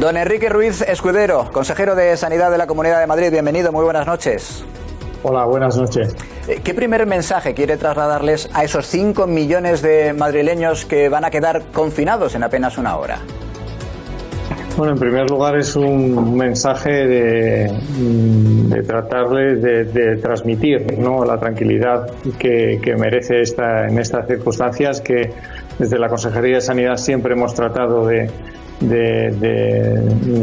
Don Enrique Ruiz Escudero, consejero de Sanidad de la Comunidad de Madrid, bienvenido, muy buenas noches. Hola, buenas noches. ¿Qué primer mensaje quiere trasladarles a esos 5 millones de madrileños que van a quedar confinados en apenas una hora? Bueno, en primer lugar es un mensaje de tratarles de transmitir, ¿no?, la tranquilidad que merece en estas circunstancias, que desde la Consejería de Sanidad siempre hemos tratado de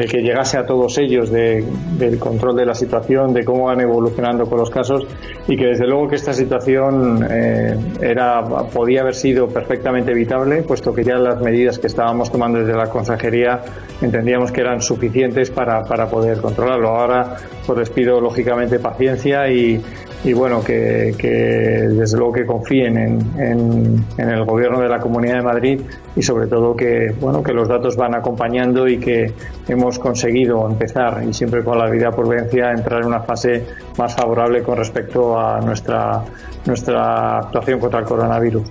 que llegase a todos ellos del control de la situación, de cómo van evolucionando con los casos, y que desde luego que esta situación podía haber sido perfectamente evitable, puesto que ya las medidas que estábamos tomando desde la Consejería entendíamos que eran suficientes para poder controlarlo. Ahora pues les pido lógicamente paciencia y bueno, que desde luego que confíen en el Gobierno de la Comunidad de Madrid, y sobre todo que los datos van acompañando y que hemos conseguido empezar, y siempre con la debida prudencia, entrar en una fase más favorable con respecto a nuestra actuación contra el coronavirus.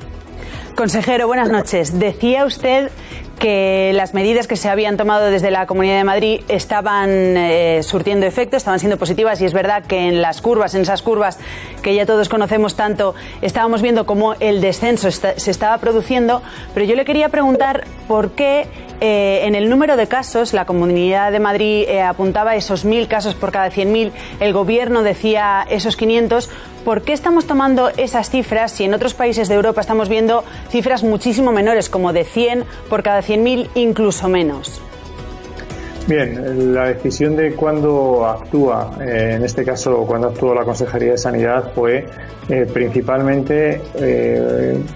Consejero, buenas noches. Decía usted que las medidas que se habían tomado desde la Comunidad de Madrid estaban surtiendo efecto, estaban siendo positivas, y es verdad que en esas curvas que ya todos conocemos tanto, estábamos viendo cómo el descenso se estaba produciendo, pero yo le quería preguntar por qué en el número de casos la Comunidad de Madrid apuntaba esos 1.000 casos por cada 100.000, el Gobierno decía esos 500. ¿Por qué estamos tomando esas cifras si en otros países de Europa estamos viendo cifras muchísimo menores, como de 100 por cada 100.000, incluso menos? Bien, la decisión de cuándo actúa, en este caso cuando actuó la Consejería de Sanidad, fue principalmente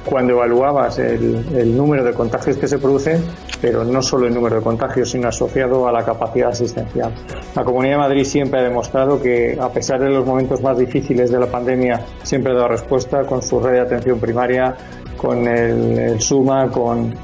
cuando evaluabas el número de contagios que se producen, pero no solo el número de contagios, sino asociado a la capacidad asistencial. La Comunidad de Madrid siempre ha demostrado que, a pesar de los momentos más difíciles de la pandemia, siempre ha dado respuesta con su red de atención primaria, con el SUMA, con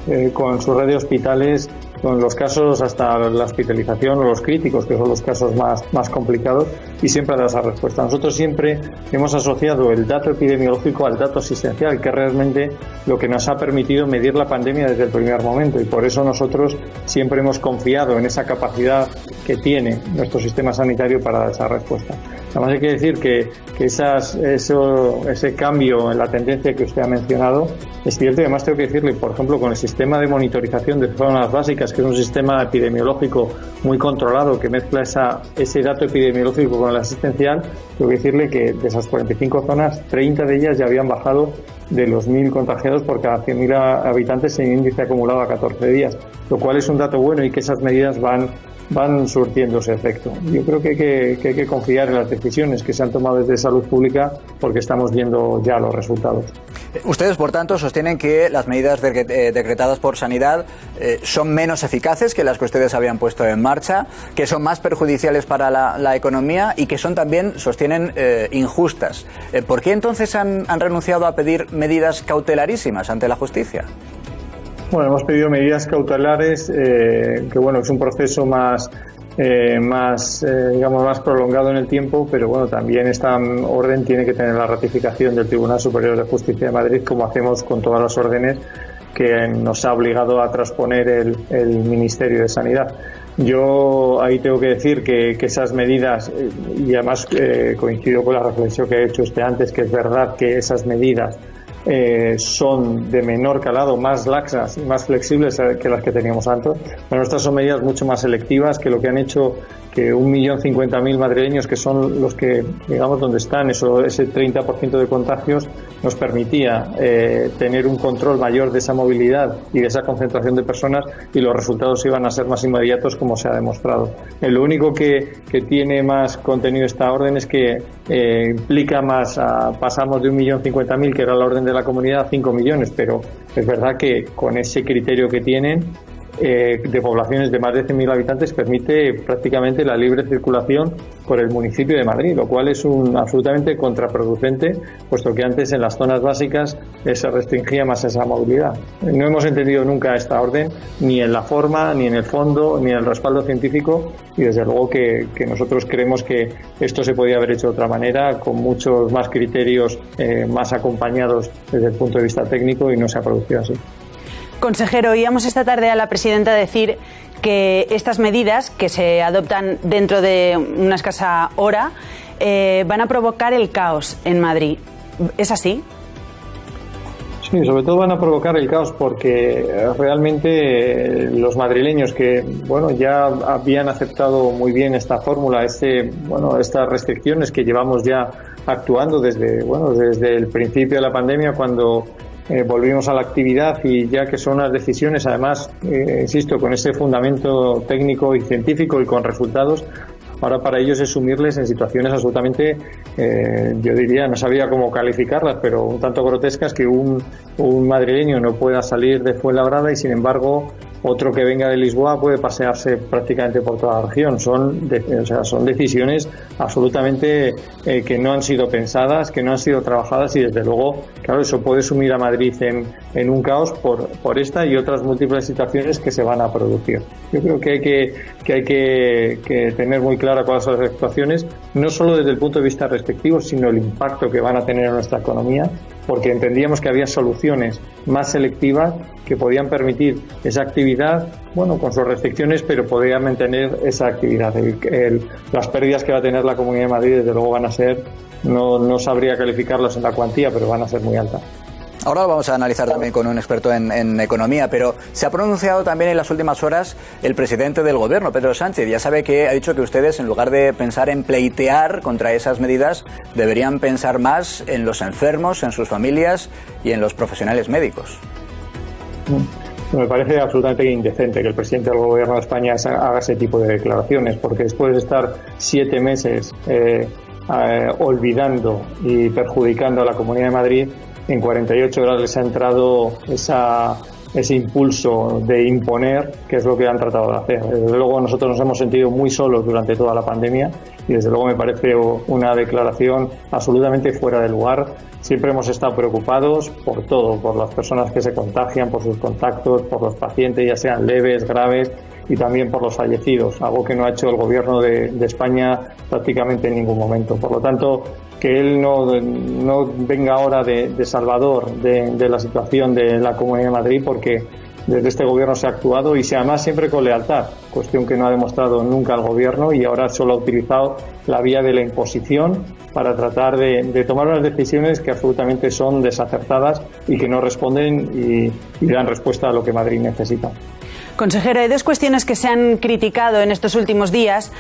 su red de hospitales, con los casos hasta la hospitalización o los críticos, que son los casos más complicados, y siempre da esa respuesta. Nosotros siempre hemos asociado el dato epidemiológico al dato asistencial, que es realmente lo que nos ha permitido medir la pandemia desde el primer momento, y por eso nosotros siempre hemos confiado en esa capacidad que tiene nuestro sistema sanitario para dar esa respuesta. Además hay que decir que ese cambio en la tendencia que usted ha mencionado es cierto, y además tengo que decirle, por ejemplo, con el sistema de monitorización de zonas básicas, que es un sistema epidemiológico muy controlado que mezcla ese dato epidemiológico con el asistencial, tengo que decirle que de esas 45 zonas, 30 de ellas ya habían bajado de los 1.000 contagiados por cada 100.000 habitantes en índice acumulado a 14 días, lo cual es un dato bueno, y que esas medidas van surtiendo ese efecto. Yo creo que hay que confiar en las decisiones que se han tomado desde Salud Pública, porque estamos viendo ya los resultados. Ustedes, por tanto, sostienen que las medidas decretadas por Sanidad son menos eficaces que las que ustedes habían puesto en marcha, que son más perjudiciales para la economía, y que son también, sostienen, injustas. ¿Por qué entonces han renunciado a pedir medidas cautelarísimas ante la justicia? Bueno, hemos pedido medidas cautelares, que bueno, es un proceso más prolongado en el tiempo, pero bueno, también esta orden tiene que tener la ratificación del Tribunal Superior de Justicia de Madrid, como hacemos con todas las órdenes que nos ha obligado a transponer el Ministerio de Sanidad. Yo ahí tengo que decir que esas medidas, y además coincido con la reflexión que he hecho usted antes, que es verdad que esas medidas son de menor calado, más laxas y más flexibles que las que teníamos antes, pero nuestras son medidas mucho más selectivas, que lo que han hecho que 1.050.000 madrileños, que son los que, digamos, donde están ese 30% de contagios, nos permitía tener un control mayor de esa movilidad y de esa concentración de personas, y los resultados iban a ser más inmediatos, como se ha demostrado. Lo único que tiene más contenido esta orden es que implica más, pasamos de 1.050.000, que era la orden de la comunidad, a 5 millones, pero es verdad que con ese criterio que tienen, de poblaciones de más de 100.000 habitantes, permite prácticamente la libre circulación por el municipio de Madrid, lo cual es absolutamente contraproducente, puesto que antes en las zonas básicas se restringía más esa movilidad. No hemos entendido nunca esta orden, ni en la forma, ni en el fondo, ni en el respaldo científico, y desde luego que nosotros creemos que esto se podía haber hecho de otra manera, con muchos más criterios, más acompañados desde el punto de vista técnico, y no se ha producido así. Consejero, oíamos esta tarde a la presidenta decir que estas medidas, que se adoptan dentro de una escasa hora, van a provocar el caos en Madrid. ¿Es así? Sí, sobre todo van a provocar el caos porque realmente los madrileños que ya habían aceptado muy bien esta fórmula, estas restricciones que llevamos ya actuando desde el principio de la pandemia, cuando volvimos a la actividad, y ya que son unas decisiones, además, insisto, con ese fundamento técnico y científico y con resultados. Ahora para ellos es sumirles en situaciones absolutamente, yo diría, no sabía cómo calificarlas, pero un tanto grotescas, que un madrileño no pueda salir de Fuenlabrada y, sin embargo, otro que venga de Lisboa puede pasearse prácticamente por toda la región. Son decisiones absolutamente que no han sido pensadas, que no han sido trabajadas, y desde luego, claro, eso puede sumir a Madrid en un caos por esta y otras múltiples situaciones que se van a producir. Yo creo que hay que tener muy clara cuáles son las actuaciones, no solo desde el punto de vista restrictivo, sino el impacto que van a tener en nuestra economía, porque entendíamos que había soluciones más selectivas que podían permitir esa actividad, con sus restricciones, pero podía mantener esa actividad. Las pérdidas que va a tener la Comunidad de Madrid, desde luego, van a ser, no sabría calificarlas en la cuantía, pero van a ser muy altas. Ahora lo vamos a analizar también con un experto en economía, pero se ha pronunciado también en las últimas horas el presidente del Gobierno, Pedro Sánchez. Ya sabe que ha dicho que ustedes, en lugar de pensar en pleitear contra esas medidas, deberían pensar más en los enfermos, en sus familias y en los profesionales médicos. Me parece absolutamente indecente que el presidente del Gobierno de España haga ese tipo de declaraciones, porque después de estar 7 meses olvidando y perjudicando a la Comunidad de Madrid, en 48 horas les ha entrado ese impulso de imponer, que es lo que han tratado de hacer. Desde luego nosotros nos hemos sentido muy solos durante toda la pandemia, y desde luego me parece una declaración absolutamente fuera de lugar. Siempre hemos estado preocupados por todo, por las personas que se contagian, por sus contactos, por los pacientes, ya sean leves, graves, y también por los fallecidos, algo que no ha hecho el Gobierno de España prácticamente en ningún momento. Por lo tanto, que él no venga ahora de salvador de la situación de la Comunidad de Madrid, porque desde este Gobierno se ha actuado, y además siempre con lealtad, cuestión que no ha demostrado nunca el Gobierno, y ahora solo ha utilizado la vía de la imposición para tratar de tomar unas decisiones que absolutamente son desacertadas y que no responden y dan respuesta a lo que Madrid necesita. Consejero, hay dos cuestiones que se han criticado en estos últimos días.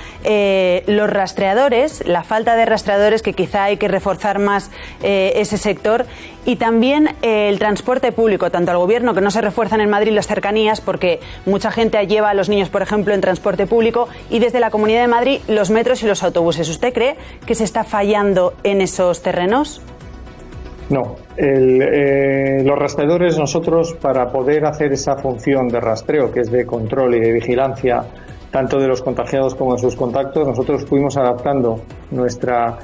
Los rastreadores, la falta de rastreadores, que quizá hay que reforzar más ese sector, y también el transporte público, tanto al Gobierno, que no se refuerzan en Madrid las cercanías, porque mucha gente lleva a los niños, por ejemplo, en transporte público, y desde la Comunidad de Madrid los metros y los autobuses. ¿Usted cree que se está fallando en esos terrenos? No. Los rastreadores, nosotros, para poder hacer esa función de rastreo, que es de control y de vigilancia tanto de los contagiados como de sus contactos, nosotros fuimos adaptando nuestros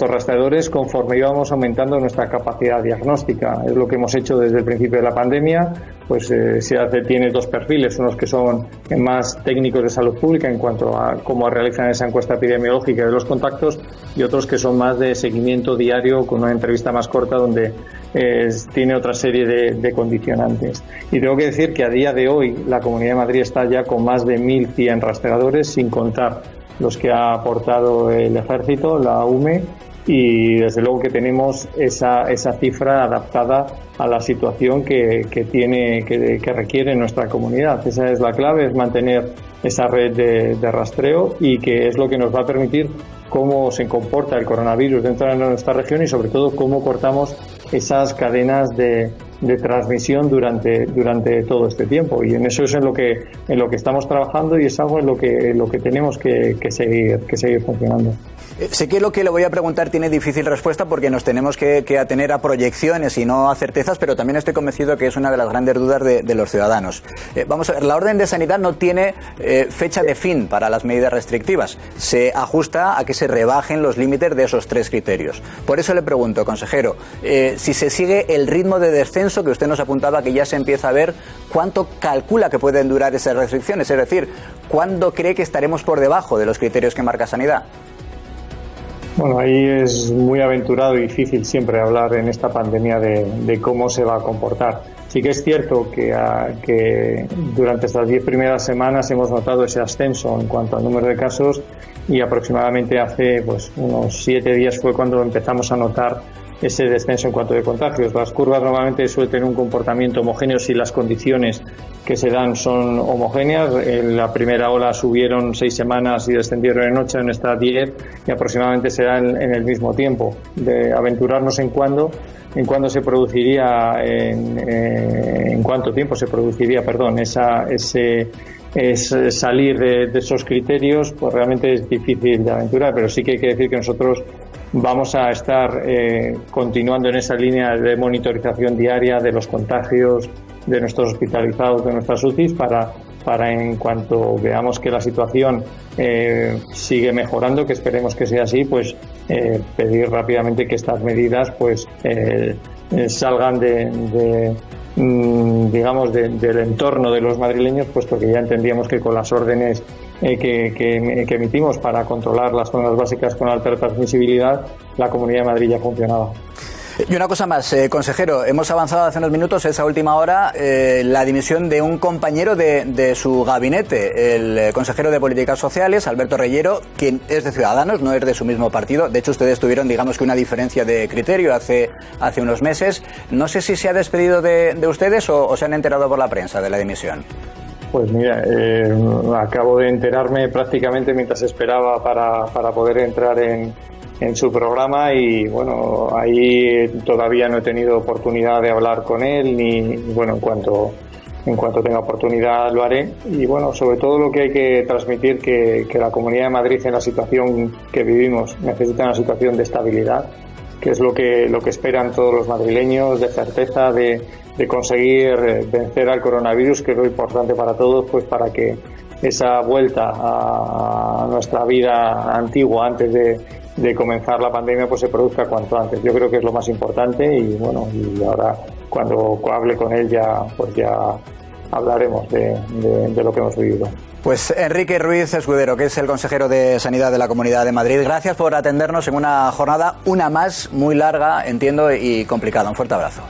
rastreadores conforme íbamos aumentando nuestra capacidad diagnóstica. Es lo que hemos hecho desde el principio de la pandemia. Pues tiene dos perfiles, unos que son más técnicos de salud pública en cuanto a cómo realizan esa encuesta epidemiológica de los contactos, y otros que son más de seguimiento diario, con una entrevista más corta, donde tiene otra serie de condicionantes. Y tengo que decir que a día de hoy la Comunidad de Madrid está ya con más de 1.100 rastreadores, sin contar los que ha aportado el Ejército, la UME, y desde luego que tenemos esa cifra adaptada a la situación que requiere nuestra comunidad. Esa es la clave, es mantener esa red de rastreo, y que es lo que nos va a permitir cómo se comporta el coronavirus dentro de nuestra región, y sobre todo cómo cortamos esas cadenas de transmisión durante todo este tiempo. Y en eso es en lo que estamos trabajando, y es algo en lo que tenemos que seguir funcionando. Sé que lo que le voy a preguntar tiene difícil respuesta, porque nos tenemos que atener a proyecciones y no a certezas, pero también estoy convencido que es una de las grandes dudas de los ciudadanos. Vamos a ver, la orden de sanidad no tiene fecha de fin para las medidas restrictivas. Se ajusta a que se rebajen los límites de esos 3 criterios. Por eso le pregunto, consejero, si se sigue el ritmo de descenso que usted nos apuntaba que ya se empieza a ver, ¿cuánto calcula que pueden durar esas restricciones? Es decir, ¿cuándo cree que estaremos por debajo de los criterios que marca Sanidad? Bueno, ahí es muy aventurado y difícil siempre hablar en esta pandemia de cómo se va a comportar. Sí que es cierto que durante estas 10 primeras semanas hemos notado ese ascenso en cuanto al número de casos, y aproximadamente hace unos 7 días fue cuando empezamos a notar ese descenso en cuanto de contagios. Las curvas normalmente suelen tener un comportamiento homogéneo si las condiciones que se dan son homogéneas. En la primera ola subieron 6 semanas y descendieron en 8, en esta 10, y aproximadamente será en el mismo tiempo. De aventurarnos en cuándo se produciría, en cuánto tiempo se produciría, ese salir de esos criterios, pues realmente es difícil de aventurar, pero sí que hay que decir que nosotros vamos a estar continuando en esa línea de monitorización diaria de los contagios, de nuestros hospitalizados, de nuestras UCIs, para en cuanto veamos que la situación sigue mejorando, que esperemos que sea así, pues pedir rápidamente que estas medidas pues salgan del entorno de los madrileños, puesto que ya entendíamos que con las órdenes que emitimos para controlar las zonas básicas con alta transmisibilidad, la Comunidad de Madrid ya funcionaba. Y una cosa más, consejero, hemos avanzado hace unos minutos, esa última hora, la dimisión de un compañero de su gabinete, el consejero de Políticas Sociales, Alberto Reyero, quien es de Ciudadanos, no es de su mismo partido. De hecho, ustedes tuvieron, digamos que una diferencia de criterio hace unos meses. No sé si se ha despedido de ustedes o se han enterado por la prensa de la dimisión. Pues mira, acabo de enterarme prácticamente mientras esperaba para poder entrar en su programa, y bueno, ahí todavía no he tenido oportunidad de hablar con él, ni bueno, en cuanto tenga oportunidad lo haré. Y bueno, sobre todo lo que hay que transmitir, que la Comunidad de Madrid, en la situación que vivimos, necesita una situación de estabilidad, que es lo que esperan todos los madrileños, de certeza, de conseguir vencer al coronavirus, que es lo importante para todos, pues para que esa vuelta a nuestra vida antigua antes de comenzar la pandemia pues se produzca cuanto antes. Yo creo que es lo más importante, y bueno, y ahora cuando hable con él ya hablaremos de lo que hemos vivido. Pues Enrique Ruiz Escudero, que es el consejero de Sanidad de la Comunidad de Madrid, gracias por atendernos en una jornada, una más, muy larga, entiendo, y complicada. Un fuerte abrazo.